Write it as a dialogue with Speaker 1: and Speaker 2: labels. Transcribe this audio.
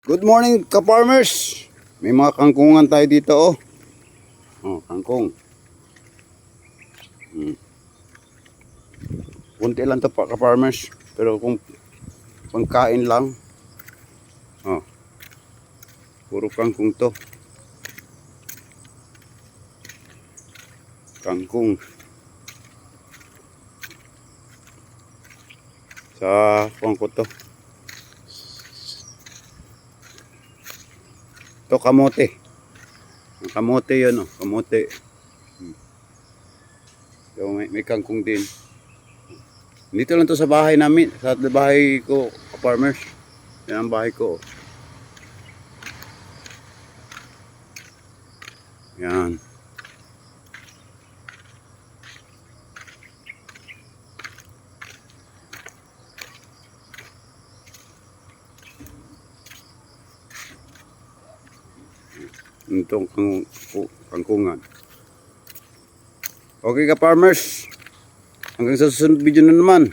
Speaker 1: Good morning ka-farmers. May mga kangkungan tayo dito oh. Oh, kangkong. Kunti lang to pa ka-farmers. Pero kung pangkain lang. Oh. Puro kangkong to. Kangkong. Sa ko to. Ito kamote. Ang kamote yun oh, kamote. So, may kangkong din. Dito lang to sa bahay namin, sa bahay ko, farmers. Yan ang bahay ko. Yan. Itong kangkungan. Okay ka farmers. Hanggang sa susunod video na naman.